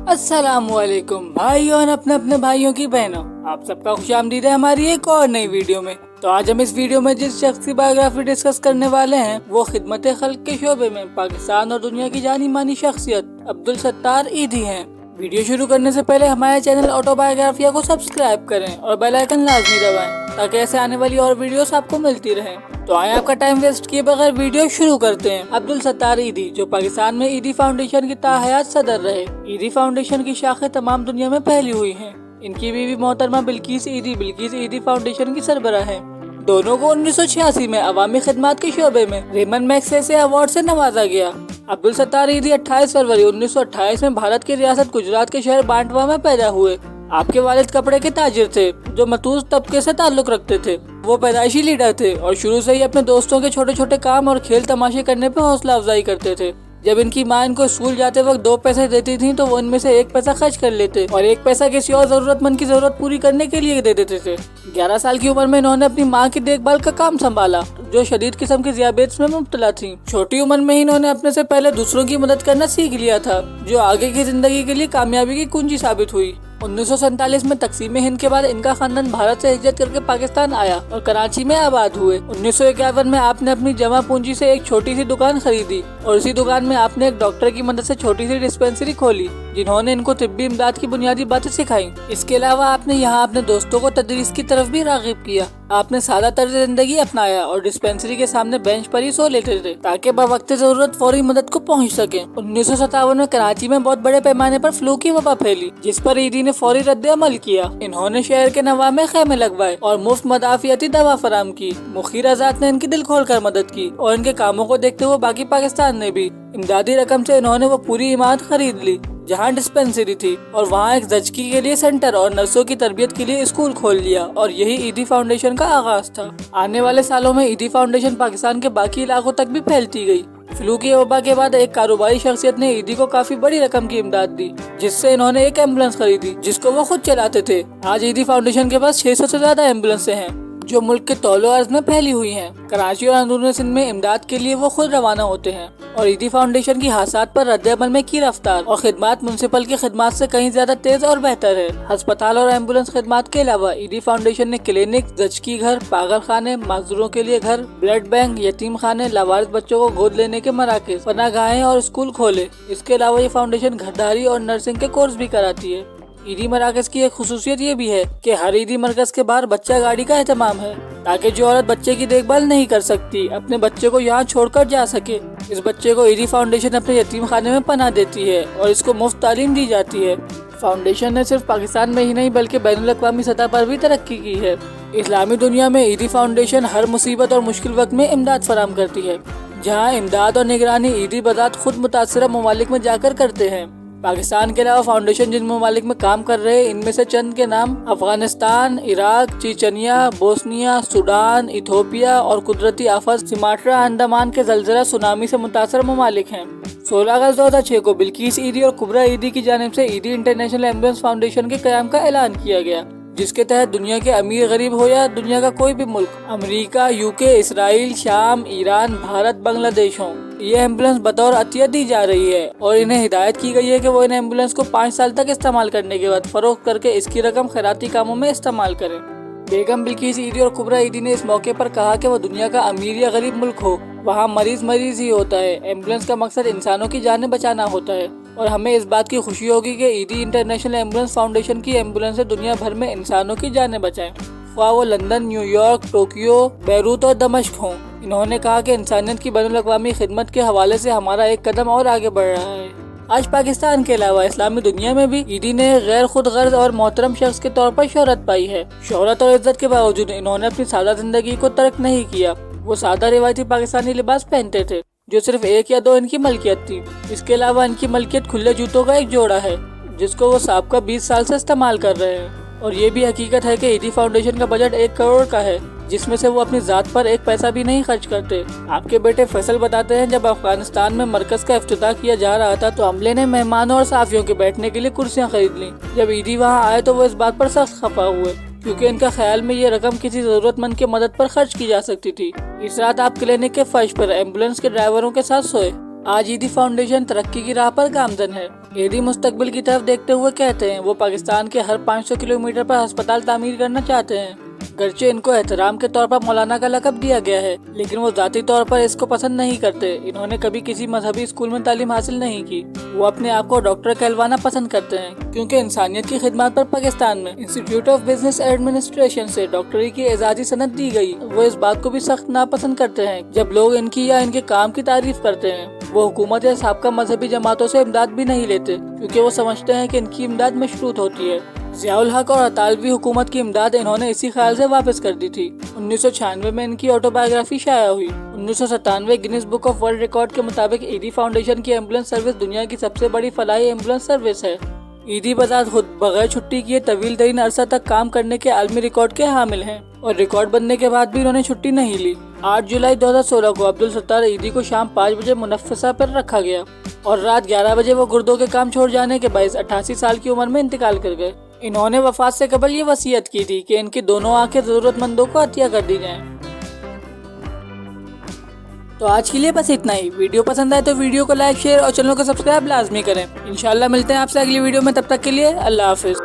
अस्सलाम वालेकुम भाइयों और अपने अपने भाइयों की बहनों, आप सबका खुशामदीद है हमारी एक और नई वीडियो में। तो आज हम इस वीडियो में जिस शख्स की बायोग्राफी डिस्कस करने वाले हैं वो खिदमत खल्क के शोबे में पाकिस्तान और दुनिया की जानी मानी शख्सियत अब्दुल सत्तार ईदी हैं। वीडियो शुरू करने से पहले हमारे चैनल ऑटोबायोग्राफिया को सब्सक्राइब करें और बेल आइकन लाजमी दबाएं ताकि ऐसे आने वाली और वीडियोस आपको मिलती रहें। तो आए आपका टाइम वेस्ट किए बगैर वीडियो शुरू करते हैं। अब्दुल सत्तार ईदी जो पाकिस्तान में ईदी फाउंडेशन के ताहयात सदर रहे। ईदी फाउंडेशन की शाखें तमाम दुनिया में फैली हुई हैं। इनकी बीवी मोहतरमा बिल्किस ईदी फाउंडेशन की सरबराह है। दोनों को 1986 में अवामी खिदमत के शोबे में रेमन मैग्सेसे अवार्ड से नवाजा गया। अब्दुल सत्तार ईदी 28 फरवरी 1928 में भारत की रियासत गुजरात के शहर बांटवा में पैदा हुए। आपके वालिद कपड़े के ताजिर थे जो मतूज तबके से ताल्लुक रखते थे। वो पैदाइशी लीडर थे और शुरू से ही अपने दोस्तों के छोटे छोटे काम और खेल तमाशे करने पे हौसला अफजाई करते थे। जब इनकी माँ इनको स्कूल जाते वक्त 2 पैसे देती थी तो वो इनमें से 1 पैसा खर्च कर लेते और 1 पैसा किसी और जरूरतमंद की जरूरत पूरी करने के लिए दे देते थे। 11 साल की उम्र में इन्होंने अपनी माँ की देखभाल का काम संभाला जो शदीद किस्म की ज़ियाबेट्स में मुब्तला थी। छोटी उम्र में ही इन्होंने अपने से पहले दूसरों की मदद करना सीख लिया था जो आगे की जिंदगी के लिए कामयाबी की कुंजी साबित हुई। 1947 में तकसीम हिंद के बाद इनका खानदान भारत से हिजरत करके पाकिस्तान आया और कराची में आबाद हुए। 1951 में आपने अपनी जमा पूंजी से एक छोटी सी दुकान खरीदी और इसी दुकान में आपने एक डॉक्टर की मदद से छोटी सी डिस्पेंसरी खोली जिन्होंने इनको तिब्बी इमदाद की बुनियादी बातें सिखाई। इसके अलावा आपने यहाँ अपने दोस्तों को तदरीस की तरफ भी राग़िब किया। आपने सादा तर्ज जिंदगी अपनाया और डिस्पेंसरी के सामने बेंच पर ही सो लेते थे ताकि बवक्त जरूरत फौरी मदद को पहुँच सके। 1957 में कराची में बहुत बड़े पैमाने पर फ्लू की वबा फैली जिस पर ईदी ने फौरी रद्द अमल किया। इन्होंने शहर के नवा में खैमे लगवाए और मुफ्त मदाफियती दवा फराम की। मुखीर आजाद ने इनकी दिल खोल कर मदद की और इनके कामों को देखते हुए बाकी पाकिस्तान ने भी इमदादी रकम से इन्होंने वो पूरी इमारत खरीद ली जहाँ डिस्पेंसरी थी और वहाँ एक जचकी के लिए सेंटर और नर्सों की तरबियत के लिए स्कूल खोल लिया और यही ईदी फाउंडेशन का आगाज था। आने वाले सालों में ईदी फाउंडेशन पाकिस्तान के बाकी इलाकों तक भी फैलती गई। फ्लू की वबा के बाद एक कारोबारी शख्सियत ने ईदी को काफी बड़ी रकम की इमदाद दी जिससे इन्होंने एक एम्बुलेंस खरीदी जिसको वो खुद चलाते थे। आज ईदी फाउंडेशन के पास 600 से ज्यादा एम्बुलेंसें हैं जो मुल्क के तौलो अर्ज में फैली हुई हैं। कराची और अंदरूनी सिंध में इमदाद के लिए वो खुद रवाना होते हैं और ईदी फाउंडेशन की हादसात पर रद्द अमल में की रफ्तार और खिदमत म्युनिसिपल की खिदमत से कहीं ज्यादा तेज और बेहतर है। अस्पताल और एम्बुलेंस खिदमत के अलावा ईदी फाउंडेशन ने क्लिनिक, जचकी घर, पागल खाने, माजूरों के लिए घर, ब्लड बैंक, यतीम खाने, लावारिस बच्चों को गोद लेने के मराकज, पनाहगाहें और स्कूल खोले। इसके अलावा ये फाउंडेशन घरदारी और नर्सिंग के कोर्स भी कराती है। ईदी मराकज की एक खुसूसियत ये भी है कि हर ईदी मरकज के बाहर बच्चा गाड़ी का एहतमाम है ताकि जो औरत बच्चे की देखभाल नहीं कर सकती अपने बच्चे को यहाँ छोड़कर जा सके। इस बच्चे को ईदी फाउंडेशन अपने यतीम खाने में पनाह देती है और इसको मुफ्त तालीम दी जाती है। फाउंडेशन ने सिर्फ पाकिस्तान में ही नहीं बल्कि बैनुल अक़वामी सतह पर भी तरक्की की है। इस्लामी दुनिया में ईदी फाउंडेशन हर मुसीबत और मुश्किल वक्त में इमदाद फराम करती है जहाँ इमदाद और निगरानी ईदी बजात खुद मुतासरा ममालिक में जाकर करते हैं। पाकिस्तान के अलावा फाउंडेशन जिन ममालिक में काम कर रहे हैं इनमें से चंद के नाम Afghanistan, Iraq, Chechnya, Bosnia, Sudan, Ethiopia और कुदरती आफत सुमात्रा अंडमान के जलजला सुनामी से मुतासर ममालिक हैं। 16 अगस्त 2006 को बिल्किस ईदी और कुबरा ईदी की जानिब से ईदी इंटरनेशनल एम्बुलेंस फाउंडेशन के क़याम का ऐलान किया गया जिसके तहत दुनिया के अमीर गरीब हो या दुनिया का कोई भी मुल्क, अमेरिका, यूके, इसराइल, शाम, ईरान, भारत, बांग्लादेश हो, ये एम्बुलेंस बतौर अतियत दी जा रही है और इन्हें हिदायत की गई है कि वो इन एम्बुलेंस को 5 साल तक इस्तेमाल करने के बाद फरोख्त करके इसकी रकम खैराती कामों में इस्तेमाल करें। बेगम बिल्किस ईदी और कुबरा ईदी ने इस मौके पर कहा कि वो दुनिया का अमीर या गरीब मुल्क हो वहाँ मरीज ही होता है। एम्बुलेंस का मकसद इंसानों की जानें बचाना होता है और हमें इस बात की खुशी होगी कि ईदी इंटरनेशनल एम्बुलेंस फाउंडेशन की एम्बुलेंस दुनिया भर में इंसानों की जानें बचाएं, ख्वाह वो लंदन, न्यूयॉर्क, टोक्यो, बैरूत और दमिश्क हों। इन्होंने कहा कि इंसानियत की बैनुल अक़वामी खिदमत के हवाले से हमारा एक कदम और आगे बढ़ रहा है। आज पाकिस्तान के अलावा इस्लामी दुनिया में भी ईदी ने गैर खुद गर्ज और मोहतरम शख्स के तौर पर शोहरत पाई है। शोहरत और इज्जत के बावजूद इन्होंने अपनी सादा जिंदगी को तर्क नहीं किया। वो सादा रिवायती पाकिस्तानी लिबास पहनते थे जो सिर्फ 1 या 2 इनकी मलकियत थी। इसके अलावा इनकी मलकियत खुले जूतों का एक जोड़ा है जिसको वो साबका 20 साल से इस्तेमाल कर रहे हैं। और ये भी हकीकत है कि ईदी फाउंडेशन का बजट 1 करोड़ का है जिसमें से वो अपनी जात पर 1 पैसा भी नहीं खर्च करते। आपके बेटे फैसल बताते हैं जब अफगानिस्तान में मरकज का इफ्तिताह किया जा रहा था तो अमले ने मेहमानों और साफियों के बैठने के लिए कुर्सियां खरीद ली। जब ईदी वहां आए तो वो इस बात पर सख्त खफा हुए क्योंकि इनका ख्याल में ये रकम किसी जरूरतमंद की मदद पर खर्च की जा सकती थी। इस रात आप क्लिनिक के फर्श पर एम्बुलेंस के ड्राइवरों के साथ सोए। आज ईदी फाउंडेशन तरक्की की राह पर गामजन है। ईदी मुस्तकबिल की तरफ देखते हुए कहते हैं वो पाकिस्तान के हर 500 किलोमीटर पर अस्पताल तामीर करना चाहते हैं। गर्चे इनको एहतराम के तौर पर मौलाना का लक़ब दिया गया है, लेकिन वो ज़ाती तौर पर इसको पसंद नहीं करते। इन्होंने कभी किसी मजहबी स्कूल में तालीम हासिल नहीं की। वो अपने आप को डॉक्टर कहलवाना पसंद करते हैं, क्योंकि इंसानियत की खिदमत पर पाकिस्तान में इंस्टीट्यूट ऑफ बिजनेस एडमिनिस्ट्रेशन से डॉक्टरी की एजाजी सनद दी गई। वो इस बात को भी सख्त नापसंद करते हैं जब लोग इनकी या इनके काम की तारीफ करते हैं। वो हुकूमत या साबका मजहबी जमातों से इमदाद भी नहीं लेते, क्योंकि वो समझते हैं कि इनकी इमदाद मशरूत होती है। ज़ियाउल हक और अतालवी हुकूमत की इमदाद इन्होंने इसी ख्याल से वापस कर दी थी। 1996 में इनकी ऑटोबायोग्राफी शाया हुई। 1997 Guinness book of world record के मुताबिक ईदी फाउंडेशन की एम्बुलेंस सर्विस दुनिया की सबसे बड़ी फलाही एम्बुलेंस सर्विस है। ईदी बजात खुद बगैर छुट्टी किए तवील तरीन अरसा तक काम करने के आलमी रिकॉर्ड के हामिल हैं, और रिकॉर्ड बनने के बाद भी इन्होंने छुट्टी नहीं ली। 8 जुलाई 2016 को अब्दुल सत्तार ईदी को शाम 5 बजे मुनफ़्फ़सा पर रखा गया और रात 11 बजे वो गुर्दों के काम छोड़ जाने के बायस 88 साल की उम्र में इंतकाल कर गए। इन्होंने वफात से कबल ये वसीयत की थी कि इनकी दोनों आंखें जरूरतमंदों को अतिया कर दी जाएं। तो आज के लिए बस इतना ही। वीडियो पसंद आए तो वीडियो को लाइक, शेयर और चैनल को सब्सक्राइब लाजमी करें। इंशाल्लाह मिलते हैं आपसे अगली वीडियो में, तब तक के लिए अल्लाह हाफिज़।